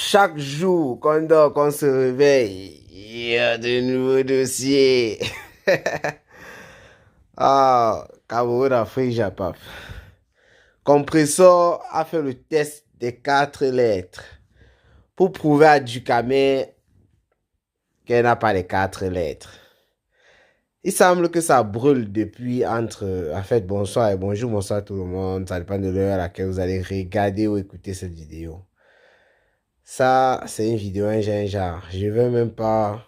Chaque jour qu'on dort, qu'on se réveille, il y a de nouveaux dossiers. Ah, Cameroun, Afrique, Japon. Compressor a fait le test des 4 lettres pour prouver à Ducamel qu'elle n'a pas les 4 lettres. Il semble que ça brûle depuis entre... En fait, bonsoir et bonjour, bonsoir tout le monde. Ça dépend de l'heure à laquelle vous allez regarder ou écouter cette vidéo. Ça, c'est une vidéo, un genre. Je vais même pas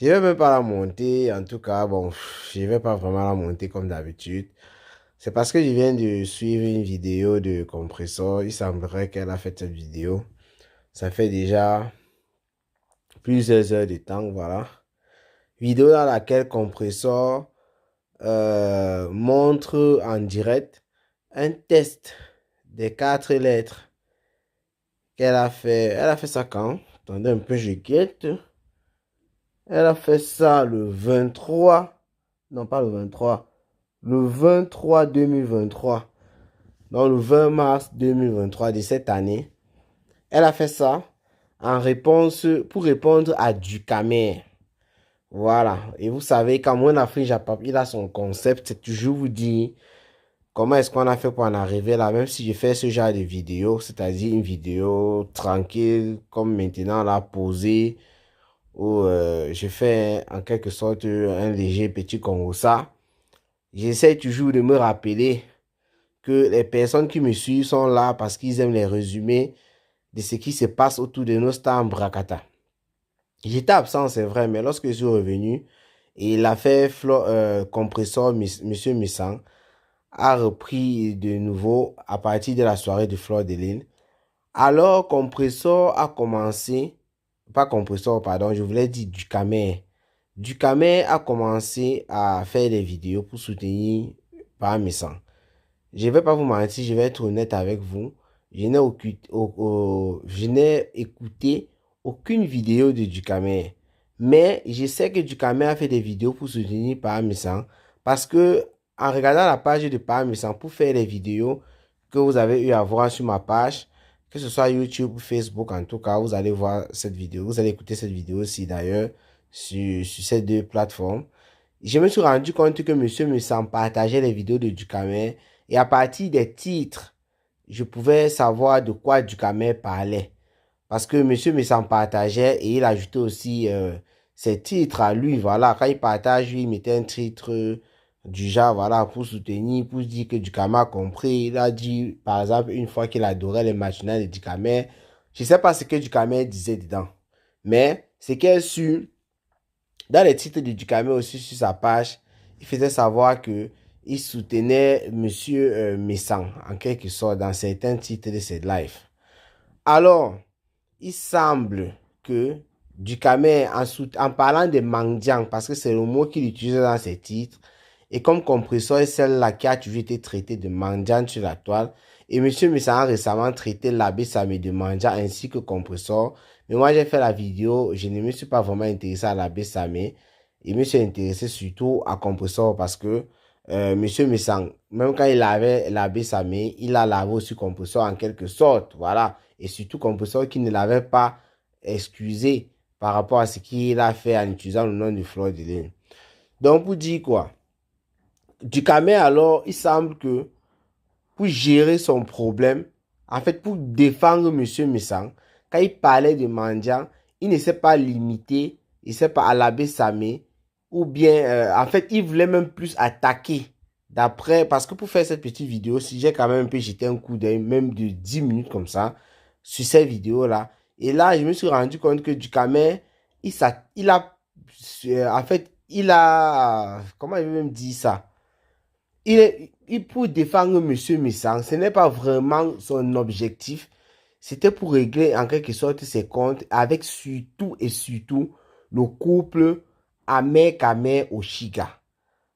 la monter. En tout cas, bon, je vais pas vraiment la monter comme d'habitude. C'est parce que je viens de suivre une vidéo de Compressor. Il semblerait qu'elle a fait cette vidéo. Ça fait déjà plusieurs heures de temps, voilà. Vidéo dans laquelle Compressor montre en direct un test des 4 lettres qu'elle a fait. Elle a fait ça quand? Attendez un peu, je guette. Elle a fait ça le 23. Non, pas le 23. Le 23 2023. Donc le 20 mars 2023 de cette année. Elle a fait ça en réponse pour répondre à Ducamel. Voilà. Et vous savez, quand moi, Afrique Japon, il a son concept. C'est toujours vous dire comment est-ce qu'on a fait pour en arriver là. Même si je fais ce genre de vidéo, c'est-à-dire une vidéo tranquille, comme maintenant là, posée, où je fais en quelque sorte un léger petit Congo ça. J'essaie toujours de me rappeler que les personnes qui me suivent sont là parce qu'ils aiment les résumés de ce qui se passe autour de nos stars en Brakata. J'étais absent, c'est vrai, mais lorsque je suis revenu, et il a fait Compressor, Monsieur Missang, a repris de nouveau à partir de la soirée de Fleur de Lille. Alors, Compressor a commencé, pas Compressor, pardon, je voulais dire Ducamel. Ducamel a commencé à faire des vidéos pour soutenir par Missang. Je ne vais pas vous mentir, je vais être honnête avec vous. Je n'ai écouté aucune vidéo de Ducamel. Mais je sais que Ducamel a fait des vidéos pour soutenir Parmesan. Parce que en regardant la page de Parmesan pour faire les vidéos que vous avez eu à voir sur ma page, que ce soit YouTube ou Facebook, en tout cas, vous allez voir cette vidéo. Vous allez écouter cette vidéo aussi d'ailleurs sur ces deux plateformes. Je me suis rendu compte que Monsieur Missang partageait les vidéos de Ducamel. Et à partir des titres, je pouvais savoir de quoi Ducamel parlait. Parce que Monsieur Missang partageait et il ajoutait aussi ses titres à lui. Voilà, quand il partage, lui, il mettait un titre du genre, voilà, pour soutenir, pour dire que Ducamel a compris. Il a dit, par exemple, une fois qu'il adorait les matinales de Ducamel. Je ne sais pas ce que Ducamel disait dedans. Mais c'est qu'elle su, dans les titres de Ducamel aussi sur sa page, il faisait savoir que il soutenait Monsieur Missang, en quelque sorte, dans certains titres de ses lives. Alors, il semble que Ducamel, en parlant de mendiant, parce que c'est le mot qu'il utilisait dans ses titres, et comme Compressor est celle-là qui a toujours été traitée de mendiant sur la toile, et Monsieur Missang a récemment traité l'abbé Samé de mendiant ainsi que Compressor. Mais moi, j'ai fait la vidéo, je ne me suis pas vraiment intéressé à l'abbé Samé, et me suis intéressé surtout à Compressor parce que Monsieur Missang, même quand il avait l'abbé Samé, il a lavé aussi Compressor en quelque sorte, voilà. Et surtout Compressor qui ne l'avait pas excusé par rapport à ce qu'il a fait en utilisant le nom de Fleur de Lille. Donc, pour dire quoi? Ducamel, alors, il semble que pour gérer son problème, en fait, pour défendre Monsieur Missang, quand il parlait de mendiant, il ne s'est pas limité, il ne s'est pas à l'abbé Samé, ou bien, en fait, il voulait même plus attaquer. D'après, parce que pour faire cette petite vidéo, si j'ai quand même un peu jeté un coup d'œil, même de 10 minutes comme ça, sur cette vidéo-là, et là, je me suis rendu compte que Ducamel, en fait, comment il veut même dire ça? Pour défendre Monsieur Missang, ce n'est pas vraiment son objectif. C'était pour régler en quelque sorte ses comptes avec surtout et surtout le couple Ahmed Oshiga.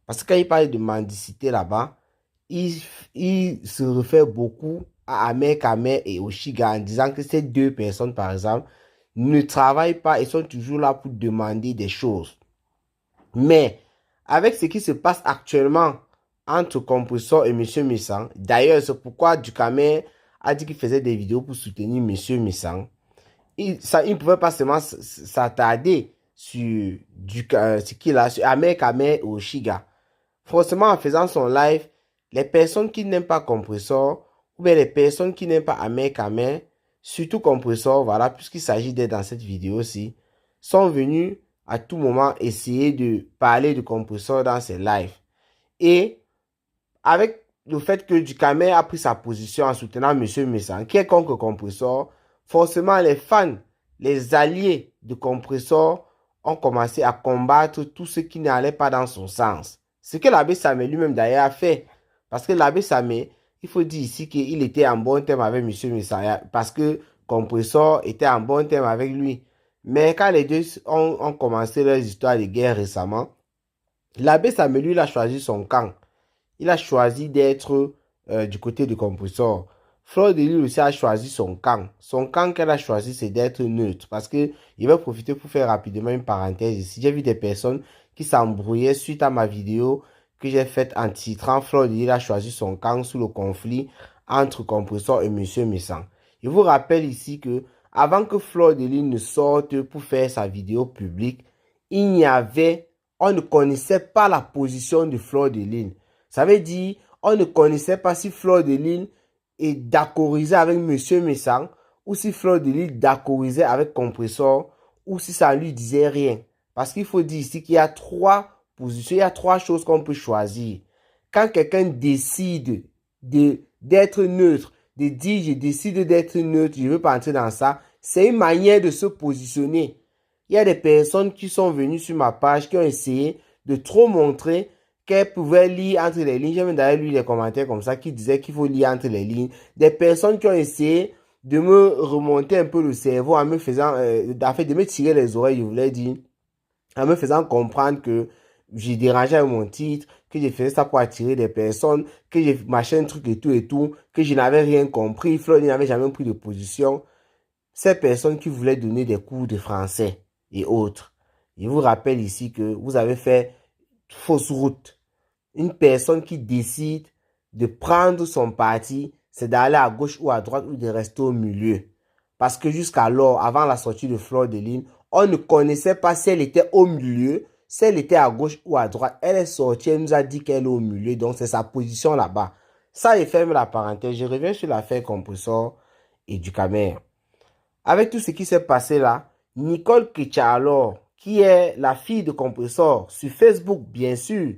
Parce que quand il parle de mendicité là-bas, il se réfère beaucoup à Ahmed et Oshiga en disant que ces deux personnes, par exemple, ne travaillent pas et sont toujours là pour demander des choses. Mais avec ce qui se passe actuellement entre Compressor et Monsieur Missang, d'ailleurs, c'est pourquoi Ducamel a dit qu'il faisait des vidéos pour soutenir Monsieur Missang. il ne pouvait pas seulement s'attarder sur ce qu'il a, sur Ahmed Kameh ou Shiga. Forcément, en faisant son live, les personnes qui n'aiment pas Compressor, ou bien les personnes qui n'aiment pas Ahmed Kameh, surtout Compressor, voilà, puisqu'il s'agit d'être dans cette vidéo-ci, sont venus à tout moment essayer de parler de Compressor dans ses lives. Et avec le fait que Dukamel a pris sa position en soutenant M. Messan, qui est contre Compressor, forcément les fans, les alliés de Compressor ont commencé à combattre tout ce qui n'allait pas dans son sens. Ce que l'abbé Samé lui-même d'ailleurs a fait. Parce que l'abbé Samé, il faut dire ici qu'il était en bon terme avec M. Messan, parce que Compressor était en bon terme avec lui. Mais quand les deux ont commencé leurs histoires de guerre récemment, l'abbé Samé, lui, il a choisi son camp. Il a choisi d'être du côté du Compressor. Fleur de Lys aussi a choisi son camp. Son camp qu'elle a choisi, c'est d'être neutre. Parce que il va profiter pour faire rapidement une parenthèse ici. J'ai vu des personnes qui s'embrouillaient suite à ma vidéo que j'ai faite en titrant Fleur de Lys a choisi son camp sous le conflit entre Compressor et M. Messan. Je vous rappelle ici que avant que Fleur de Lys ne sorte pour faire sa vidéo publique, on ne connaissait pas la position de Fleur de Lys. Ça veut dire, on ne connaissait pas si Fleur de Lys est d'accordiser avec M. Messan ou si Fleur de Lys d'accordiser avec Compressor ou si ça ne lui disait rien. Parce qu'il faut dire ici qu'il y a trois positions, il y a trois choses qu'on peut choisir. Quand quelqu'un décide d'être neutre, de dire je décide d'être neutre, je ne veux pas entrer dans ça, c'est une manière de se positionner. Il y a des personnes qui sont venues sur ma page qui ont essayé de trop montrer qu'elle pouvait lire entre les lignes. J'ai même d'ailleurs lu des commentaires comme ça qui disaient qu'il faut lire entre les lignes. Des personnes qui ont essayé de me remonter un peu le cerveau en me faisant, en fait, de me tirer les oreilles, je voulais dire, en me faisant comprendre que j'ai dérangé avec mon titre, que j'ai fait ça pour attirer des personnes, que j'ai machin un truc et tout, que je n'avais rien compris. Flo n'avait jamais pris de position. Ces personnes qui voulaient donner des cours de français et autres. Je vous rappelle ici que vous avez fait fausse route. Une personne qui décide de prendre son parti, c'est d'aller à gauche ou à droite ou de rester au milieu. Parce que jusqu'alors, avant la sortie de Fleur de Lys, on ne connaissait pas si elle était au milieu, si elle était à gauche ou à droite. Elle est sortie, elle nous a dit qu'elle est au milieu, donc c'est sa position là-bas. Ça, je ferme la parenthèse. Je reviens sur l'affaire Compressor et Dukamel. Avec tout ce qui s'est passé là, Nicole Ketia alors, qui est la fille de Compressor, sur Facebook, bien sûr,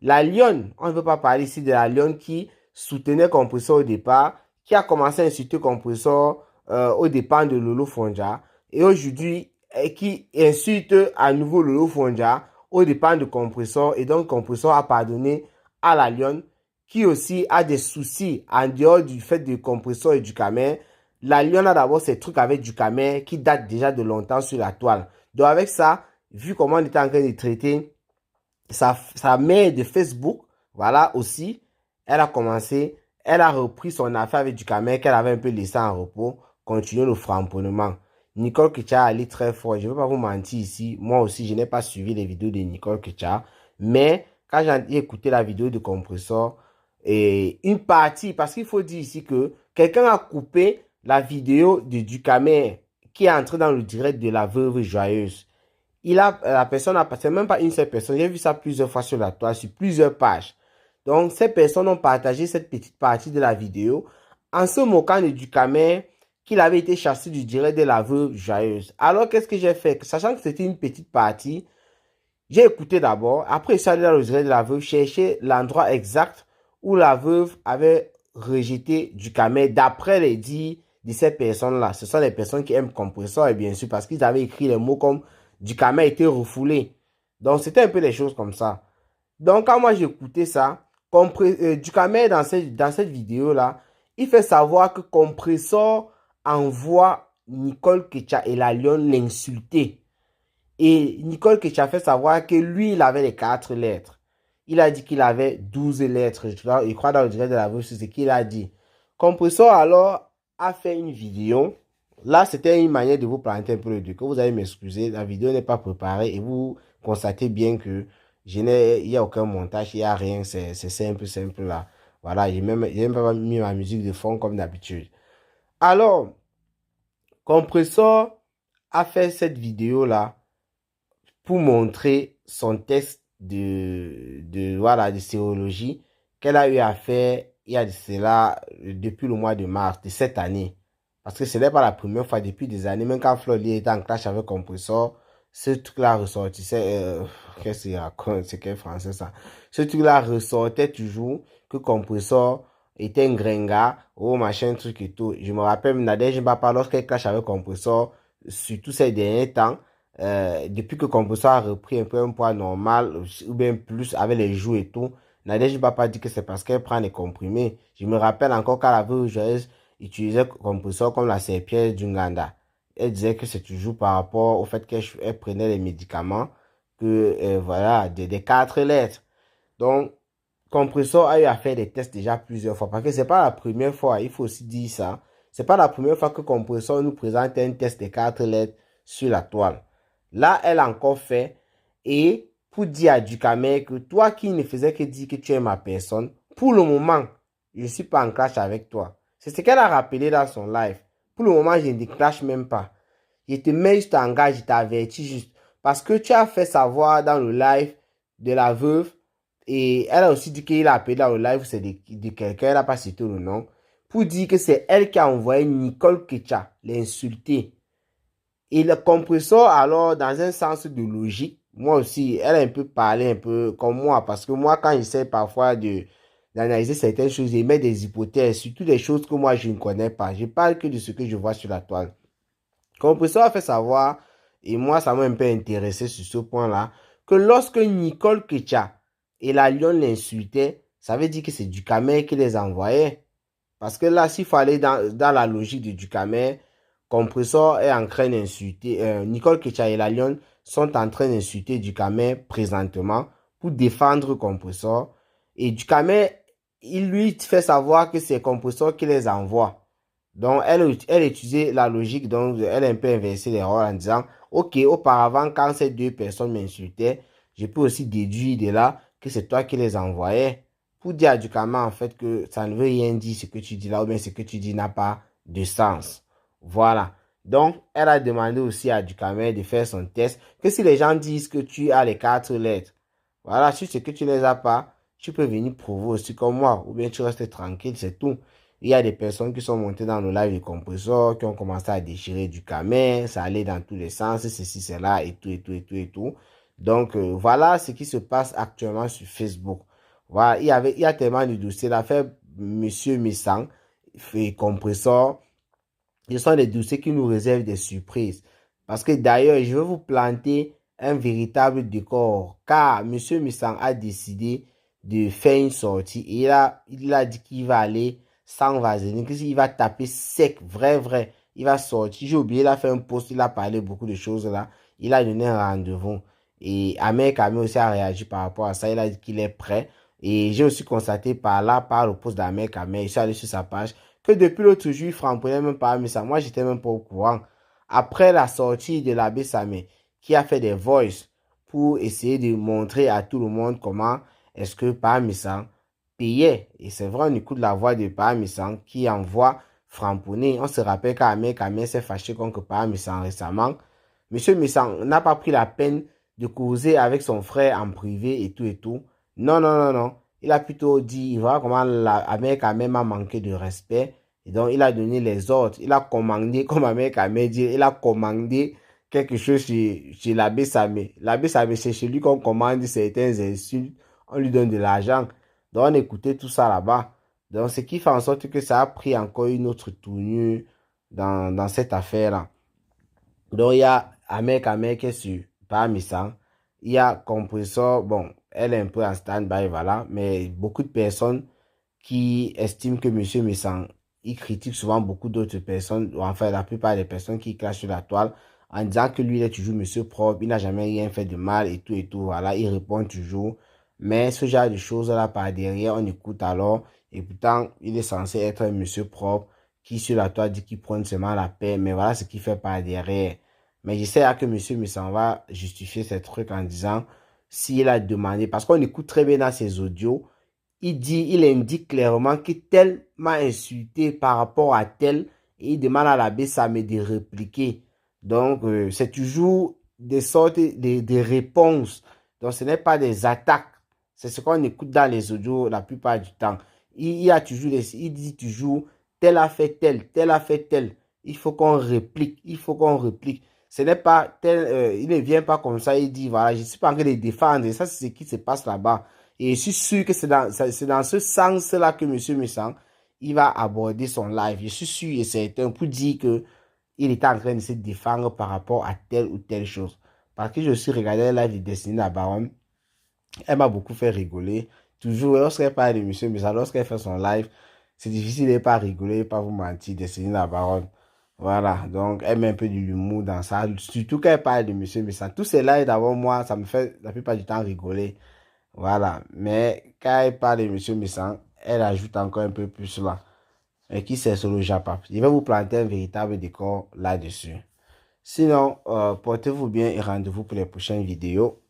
la lionne, on ne veut pas parler ici de la lionne qui soutenait Compressor au départ, qui a commencé à insulter Compressor au départ de Lolo Fonja, et aujourd'hui, qui insulte à nouveau Lolo Fonja au départ de Compressor, et donc Compressor a pardonné à la lionne, qui aussi a des soucis en dehors du fait de Compressor et Dukamel. La lionne a d'abord ces trucs avec Dukamel qui datent déjà de longtemps sur la toile. Donc avec ça, vu comment on était en train de traiter sa mère de Facebook, voilà aussi, elle a repris son affaire avec Dukamel qu'elle avait un peu laissé en repos, continuer le framponnement. Nicole Ketia allait très fort, je ne vais pas vous mentir ici, moi aussi je n'ai pas suivi les vidéos de Nicole Ketia, mais quand j'ai écouté la vidéo de Compressor, et une partie, parce qu'il faut dire ici que quelqu'un a coupé la vidéo de Dukamel qui est entré dans le direct de la veuve joyeuse. La personne a passé, même pas une seule personne, j'ai vu ça plusieurs fois sur la toile, sur plusieurs pages. Donc, ces personnes ont partagé cette petite partie de la vidéo en se moquant de Dukamel qu'il avait été chassé du direct de la veuve joyeuse. Alors, qu'est-ce que j'ai fait? Sachant que c'était une petite partie, j'ai écouté d'abord, après je suis allé dans le direct de la veuve, chercher l'endroit exact où la veuve avait rejeté Dukamel d'après les dires de ces personnes-là. Ce sont les personnes qui aiment Compressor, et bien sûr, parce qu'ils avaient écrit les mots comme Dukamel était refoulé. Donc, c'était un peu des choses comme ça. Donc, quand moi j'écoutais ça, Dukamel dans cette vidéo-là, il fait savoir que Compressor envoie Nicole Ketia et la lionne l'insulter. Et Nicole Ketia fait savoir que lui, il avait les 4 lettres. Il a dit qu'il avait 12 lettres. Il croit dans le direct de la veuve, c'est ce qu'il a dit. Compressor alors a fait une vidéo. Là, c'était une manière de vous planter un peu le que vous allez m'excuser. La vidéo n'est pas préparée et vous constatez bien que il n'y a aucun montage, il n'y a rien. C'est simple là. Voilà, j'ai même pas mis ma musique de fond comme d'habitude. Alors, Compressor a fait cette vidéo-là pour montrer son test voilà, de sérologie qu'elle a eu à faire il y a de cela depuis le mois de mars de cette année. Parce que ce n'est pas la première fois depuis des années, même quand Florly était en clash avec Compressor, ce truc-là ressortissait. Qu'est-ce qu'il raconte? C'est quel français ça? Ce truc-là ressortait toujours que Compressor était un gringa, oh machin, truc et tout. Je me rappelle, Nadège Mbapa, lorsqu'elle clash avec Compressor, surtout ces derniers temps, depuis que Compressor a repris un peu un poids normal, ou bien plus avec les joues et tout, Nadège Mbapa dit que c'est parce qu'elle prend des comprimés. Je me rappelle encore quand la veuve joueuse utilisait Compressor comme la serpillère d'Unganda. Elle disait que c'est toujours par rapport au fait qu'elle prenait les médicaments, que voilà, des 4 lettres. Donc, Compressor a eu à faire des tests déjà plusieurs fois, parce que c'est pas la première fois, il faut aussi dire ça. C'est pas la première fois que Compressor nous présente un test des 4 lettres sur la toile. Là, elle a encore fait, et pour dire à Ducamel que toi qui ne faisais que dire que tu es ma personne, pour le moment, je ne suis pas en clash avec toi. C'est ce qu'elle a rappelé dans son live. Pour le moment, je ne clash même pas. Je te mets juste en garde, je t'avertis juste. Parce que tu as fait savoir dans le live de la veuve, et elle a aussi dit qu'il a appelé dans le live, c'est de quelqu'un, elle n'a pas cité le nom, pour dire que c'est elle qui a envoyé Nicole Kecha l'insulter. Et le Compressor, alors, dans un sens de logique, moi aussi, elle a un peu parlé un peu comme moi, parce que moi, quand j'essaie parfois d'analyser certaines choses, je mets des hypothèses, surtout des choses que moi, je ne connais pas. Je parle que de ce que je vois sur la toile. Compressor a fait savoir, et moi, ça m'a un peu intéressé sur ce point-là, que lorsque Nicole Kecha et la Lyon l'insultaient, ça veut dire que c'est Ducamel qui les envoyait. Parce que là, s'il faut aller dans la logique de Ducamel, Compressor est en train d'insulter, Nicole Kecha et la Lyon sont en train d'insulter Ducamel présentement pour défendre Compressor. Et Ducamel, il lui fait savoir que c'est Compressor qui les envoie. Donc, elle utilisait la logique, donc elle a un peu inversé les rôles en disant, ok, auparavant, quand ces deux personnes m'insultaient, je peux aussi déduire de là que c'est toi qui les envoyais. Pour dire à Ducamel, en fait, que ça ne veut rien dire ce que tu dis là, ou bien ce que tu dis n'a pas de sens. Voilà. Donc, elle a demandé aussi à Ducamel de faire son test, que si les gens disent que tu as les 4 lettres, voilà, si c'est que tu ne les as pas, tu peux venir prouver aussi comme moi, ou bien tu restes tranquille, c'est tout. Il y a des personnes qui sont montées dans le live de Compressor, qui ont commencé à déchirer Ducamel, ça allait dans tous les sens, ceci, cela, et tout, et tout, et tout, et tout. Donc, voilà ce qui se passe actuellement sur Facebook. Voilà, il y a tellement de dossiers. L'affaire Monsieur Missang et Compressor, ce sont des dossiers qui nous réservent des surprises. Parce que d'ailleurs, je vais vous planter un véritable décor. Car Monsieur Missang a décidé de faire une sortie. Et il a dit qu'il va aller sans vaseline. Qu'il va taper sec, vrai. Il va sortir. J'ai oublié, il a fait un post, il a parlé beaucoup de choses là. Il a donné un rendez-vous. Et Ahmed Kamé aussi a réagi par rapport à ça. Il a dit qu'il est prêt. Et j'ai aussi constaté par là, par le post d'Ahmed Kamé, je suis allé sur sa page, que depuis l'autre jour, il frapponnait même pas ça. Moi, j'étais même pas au courant. Après la sortie de l'abbé Samé, qui a fait des voices pour essayer de montrer à tout le monde comment est-ce que Parmesan payait. Et c'est vrai, on écoute la voix de Parmesan qui envoie framponner. On se rappelle qu'Ahmed Kamé s'est fâché contre Parmesan récemment. Monsieur Missan n'a pas pris la peine de causer avec son frère en privé et tout et tout. Non. Il a plutôt dit, il voit comment Ahmed Kamé m'a manqué de respect. Et donc, il a donné les ordres. Il a commandé, comme Ahmed Kamé dit, il a commandé quelque chose chez l'abbé Samé. L'abbé Samé, c'est chez lui qu'on commande certains insultes. On lui donne de l'argent. Donc, on écoutait tout ça là-bas. Donc, ce qui fait en sorte que ça a pris encore une autre tournure dans cette affaire-là. Donc, il y a Ahmed qui est sur Parmesan. Il y a Compressor, bon, elle est un peu en stand-by, voilà. Mais beaucoup de personnes qui estiment que Monsieur Messan, il critique souvent beaucoup d'autres personnes, ou enfin la plupart des personnes qui clashent sur la toile, en disant que lui, il est toujours Monsieur propre, il n'a jamais rien fait de mal et tout, voilà. Il répond toujours. Mais ce genre de choses-là, par derrière, on écoute alors. Et pourtant, il est censé être un Monsieur propre qui sur la toile dit qu'il prône seulement la paix. Mais voilà ce qu'il fait par derrière. Mais j'essaie que Monsieur Messan va justifier ces trucs en disant s'il a demandé, parce qu'on écoute très bien dans ses audios, il indique clairement que tel m'a insulté par rapport à tel et il demande à l'abbé Samé de répliquer. Donc, c'est toujours des sortes de réponses. Donc, ce n'est pas des attaques. C'est ce qu'on écoute dans les audios la plupart du temps. Il y a toujours il dit toujours, tel a fait tel, tel a fait tel. Il faut qu'on réplique, il faut qu'on réplique. Ce n'est pas tel, il ne vient pas comme ça, il dit, voilà, je ne suis pas en train de défendre. Et ça, c'est ce qui se passe là-bas. Et je suis sûr que c'est dans ce sens-là que M. Messang, il va aborder son live. Je suis sûr et certain pour dire que il était en train de se défendre par rapport à telle ou telle chose. Parce que je suis regardé le live de Destiny la Baronne, elle m'a beaucoup fait rigoler. Toujours, lorsqu'elle parle de Monsieur Messang, lorsqu'elle fait son live, c'est difficile de ne pas rigoler, pas vous mentir, Destiny la Baronne. Voilà, donc elle met un peu de l'humour dans ça, surtout quand elle parle de Monsieur Messang. Tous ces lives d'avant moi, ça me fait la plupart du temps rigoler. Voilà, mais quand elle parle de Monsieur Messang, elle ajoute encore un peu plus là. Et qui sait sur le Japon. Je vais vous planter un véritable décor là-dessus. Sinon, portez-vous bien et rendez-vous pour les prochaines vidéos.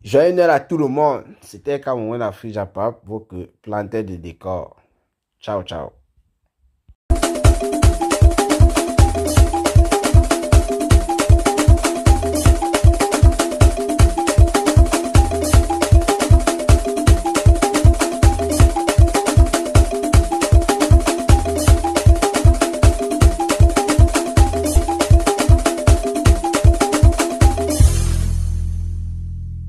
Joyeux Noël à tout le monde. C'était Cameroun Afrique Japon, votre planter de décor. Ciao, ciao.